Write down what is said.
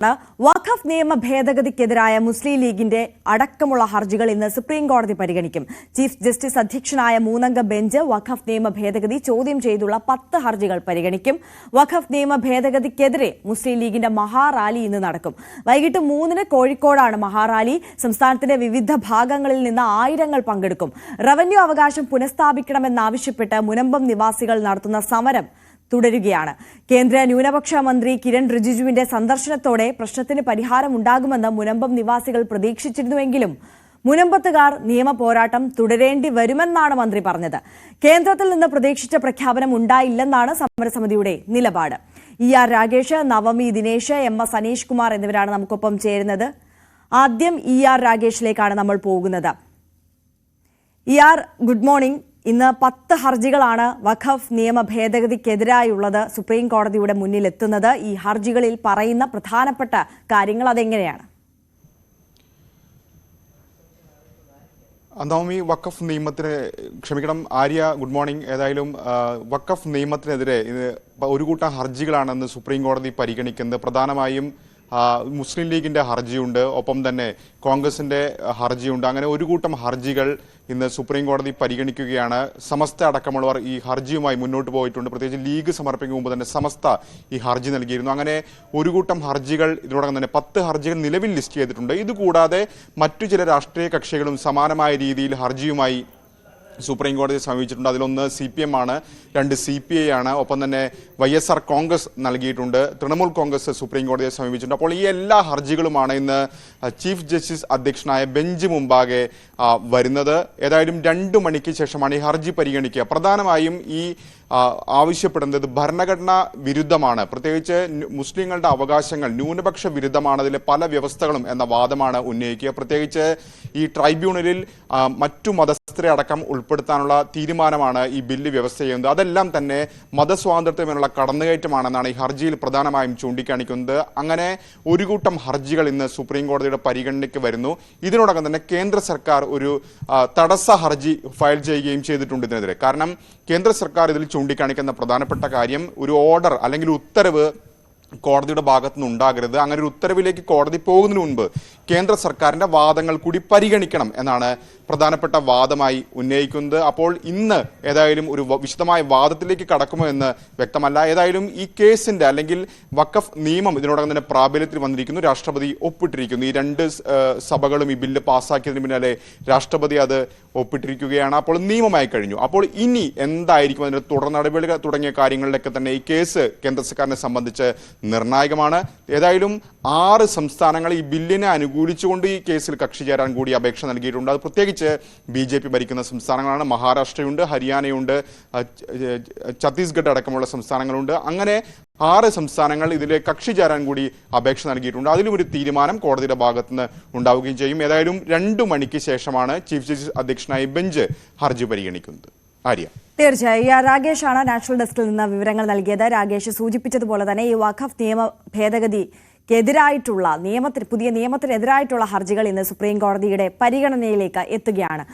വഖഫ് നിയമ ഭേദഗതിക്കെതിരായ മുസ്ലിം ലീഗിന്റെ അടക്കമുള്ള ഹർജികൾ ഇന്ന് സുപ്രീം കോടതി പരിഗണിക്കും. ചീഫ് ജസ്റ്റിസ് അധ്യക്ഷനായ മൂന്നംഗ ബെഞ്ച് വഖഫ് നിയമ ഭേദഗതി ചോദ്യം ചെയ്തുള്ള 10 ഹർജികൾ പരിഗണിക്കും. വഖഫ് നിയമ ഭേദഗതിക്കെതിരെ മുസ്ലിം ലീഗിന്റെ മഹാറാലി ഇന്ന് നടക്കും. വൈകിട്ട് 3-ന് കോഴിക്കോടാണ് മഹാറാലി. സംസ്ഥാനത്തിന്റെ വിവിധ ഭാഗങ്ങളിൽ നിന്ന് ആയിരങ്ങൾ പങ്കെടുക്കും. റവന്യൂ അവകാശം പുനഃസ്ഥാപിക്കണമെന്നാവശ്യപ്പെട്ട് മുനമ്പം നിവാസികൾ നടത്തുന്ന സമരം തുടരുകയാണ്. കേന്ദ്ര ന്യൂനപക്ഷ മന്ത്രി കിരൺ റിജിജുവിന്റെ സന്ദർശനത്തോടെ പ്രശ്നത്തിന് പരിഹാരമുണ്ടാകുമെന്ന് മുനമ്പം നിവാസികൾ പ്രതീക്ഷിച്ചിരുന്നുവെങ്കിലും മുനമ്പത്തുകാർ നിയമ പോരാട്ടം തുടരേണ്ടി വരുമെന്നാണ് മന്ത്രി പറഞ്ഞത്. കേന്ദ്രത്തിൽ നിന്ന് പ്രതീക്ഷിച്ച പ്രഖ്യാപനം ഉണ്ടായില്ലെന്നാണ് സമരസമിതിയുടെ നിലപാട്. ER രാഗേഷ്, നവമി ദിനേശ്, MS അനീഷ് കുമാർ എന്നിവരാണ് നമുക്കൊപ്പം ചേരുന്നത്. ആദ്യം ER രാഗേഷിലേക്കാണ് നമ്മൾ പോകുന്നത്. ER, good morning. ഇന്ന് 10 ഹർജികളാണ് വഖഫ് നിയമ ഭേദഗതിക്കെതിരായുള്ളത് സുപ്രീം കോടതിയുടെ മുന്നിലെത്തുന്നത്. ഈ ഹർജികളിൽ പറയുന്ന പ്രധാനപ്പെട്ട കാര്യങ്ങൾ അതെങ്ങനെയാണ്? നവമി, വഖഫ് നിയമത്തിന് ആര്യ, ഗുഡ് മോർണിംഗ്. ഏതായാലും വഖഫ് നിയമത്തിനെതിരെ ഒരു കൂട്ടം ഹർജികളാണെന്ന് സുപ്രീം കോടതി പരിഗണിക്കുന്നത്. പ്രധാനമായും മുസ്ലിം ലീഗിന്റെ ഹർജിയുണ്ട്, ഒപ്പം തന്നെ കോൺഗ്രസിന്റെ ഹർജിയുണ്ട്. അങ്ങനെ ഒരു കൂട്ടം ഹർജികൾ ഇന്ന് സുപ്രീം കോടതി പരിഗണിക്കുകയാണ്. സമസ്ത അടക്കമുള്ളവർ ഈ ഹർജിയുമായി മുന്നോട്ട് പോയിട്ടുണ്ട്. പ്രത്യേകിച്ച് ലീഗ് സമർപ്പിക്കും മുമ്പ് തന്നെ സമസ്ത ഈ ഹർജി നൽകിയിരുന്നു. അങ്ങനെ ഒരു കൂട്ടം ഹർജികൾ ഇതിനോടകം തന്നെ 10 ഹർജികൾ നിലവിൽ ലിസ്റ്റ് ചെയ്തിട്ടുണ്ട്. ഇതുകൂടാതെ മറ്റു ചില രാഷ്ട്രീയ കക്ഷികളും സമാനമായ രീതിയിൽ ഹർജിയുമായി സുപ്രീം കോടതിയെ സമീപിച്ചിട്ടുണ്ട്. അതിലൊന്ന് CPM ആണ്, 2 CPI ആണ്, ഒപ്പം തന്നെ YSR കോൺഗ്രസ് നൽകിയിട്ടുണ്ട്, തൃണമൂൽ കോൺഗ്രസ് സുപ്രീം കോടതിയെ സമീപിച്ചിട്ടുണ്ട്. അപ്പോൾ ഈ എല്ലാ ഹർജികളുമാണ് ഇന്ന് ചീഫ് ജസ്റ്റിസ് അധ്യക്ഷനായ ബെഞ്ച് മുമ്പാകെ വരുന്നത്. ഏതായാലും 2 മണിക്ക് ശേഷമാണ് ഈ ഹർജി പരിഗണിക്കുക. പ്രധാനമായും ഈ ആവശ്യപ്പെടുന്നത് ഭരണഘടനാ വിരുദ്ധമാണ്, പ്രത്യേകിച്ച് മുസ്ലിങ്ങളുടെ അവകാശങ്ങൾ ന്യൂനപക്ഷ വിരുദ്ധമാണ്, അതിലെ പല വ്യവസ്ഥകളും എന്ന വാദമാണ് ഉന്നയിക്കുക. പ്രത്യേകിച്ച് ഈ ട്രൈബ്യൂണലിൽ മറ്റു മതസ്ഥരെ അടക്കം ഉൾപ്പെടുത്താനുള്ള തീരുമാനമാണ് ഈ ബില്ല് വ്യവസ്ഥ ചെയ്യുന്നത്. അതെല്ലാം തന്നെ മതസ്വാതന്ത്ര്യത്തിനുള്ള കടന്നുകയറ്റമാണെന്നാണ് ഈ ഹർജിയിൽ പ്രധാനമായും ചൂണ്ടിക്കാണിക്കുന്നത്. അങ്ങനെ ഒരു കൂട്ടം ഹർജികൾ ഇന്ന് സുപ്രീം കോടതിയുടെ പരിഗണനയ്ക്ക് വരുന്നു. ഇതിനോടകം തന്നെ കേന്ദ്ര സർക്കാർ ഒരു തടസ്സ ഹർജി ഫയൽ ചെയ്യുകയും ചെയ്തിട്ടുണ്ട് ഇതിനെതിരെ. കാരണം കേന്ദ്ര സർക്കാർ ഇതിൽ ചൂണ്ടിക്കാണിക്കുന്ന പ്രധാനപ്പെട്ട കാര്യം, ഒരു ഓർഡർ അല്ലെങ്കിൽ ഉത്തരവ് കോടതിയുടെ ഭാഗത്തുനിന്ന് ഉണ്ടാകരുത്. അങ്ങനെ ഒരു ഉത്തരവിലേക്ക് കോടതി പോകുന്നതിന് മുൻപ് കേന്ദ്ര സർക്കാരിന്റെ വാദങ്ങൾ കൂടി പരിഗണിക്കണം എന്നാണ് പ്രധാനപ്പെട്ട വാദമായി ഉന്നയിക്കുന്നത്. അപ്പോൾ ഇന്ന് ഏതായാലും ഒരു വിശദമായ വാദത്തിലേക്ക് കടക്കുമോ എന്ന് വ്യക്തമല്ല. ഏതായാലും ഈ കേസിന്റെ അല്ലെങ്കിൽ വഖഫ് നിയമം ഇതിനോടകം തന്നെ പ്രാബല്യത്തിൽ വന്നിരിക്കുന്നു. രാഷ്ട്രപതി ഒപ്പിട്ടിരിക്കുന്നു. ഈ 2 സഭകളും ഈ ബില്ല് പാസ്സാക്കിയതിന് പിന്നാലെ രാഷ്ട്രപതി അത് ഒപ്പിട്ടിരിക്കുകയാണ്. അപ്പോൾ നിയമമായി കഴിഞ്ഞു. അപ്പോൾ ഇനി എന്തായിരിക്കും അതിന്റെ തുടർ നടപടികൾ തുടങ്ങിയ കാര്യങ്ങളിലൊക്കെ തന്നെ ഈ കേസ് കേന്ദ്ര സർക്കാരിനെ സംബന്ധിച്ച് നിർണായകമാണ്. ഏതായാലും 6 സംസ്ഥാനങ്ങൾ ഈ ബില്ലിനെ അനുകൂലിച്ചുകൊണ്ട് ഈ കേസിൽ കക്ഷി ചേരാൻ കൂടി അപേക്ഷ നൽകിയിട്ടുണ്ട്. അത് പ്രത്യേകിച്ച് BJP ഭരിക്കുന്ന സംസ്ഥാനങ്ങളാണ്. മഹാരാഷ്ട്രയുണ്ട്, ഹരിയാനയുണ്ട്, ഛത്തീസ്ഗഡ് അടക്കമുള്ള സംസ്ഥാനങ്ങളുണ്ട്. അങ്ങനെ 6 സംസ്ഥാനങ്ങൾ ഇതിലെ കക്ഷി ചേരാൻ കൂടി അപേക്ഷ നൽകിയിട്ടുണ്ട്. അതിലും ഒരു തീരുമാനം കോടതിയുടെ ഭാഗത്തുനിന്ന് ഉണ്ടാവുകയും ചെയ്യും. ഏതായാലും 2 മണിക്ക് ശേഷമാണ് ചീഫ് ജസ്റ്റിസ് അധ്യക്ഷനായ ബെഞ്ച് ഹർജി പരിഗണിക്കുന്നത്. ആര്യ, തീർച്ചയായും രാഗേഷാണ് നാഷണൽ ഡെസ്കിൽ നിന്ന് വിവരങ്ങൾ നൽകിയത്. രാഗേഷ് സൂചിപ്പിച്ചതുപോലെ തന്നെ ഈ വഖഫ് നിയമ ഭേദഗതിക്കെതിരായിട്ടുള്ള പുതിയ നിയമത്തിനെതിരായിട്ടുള്ള ഹർജികൾ ഇന്ന് സുപ്രീം കോടതിയുടെ പരിഗണനയിലേക്ക് എത്തുകയാണ്.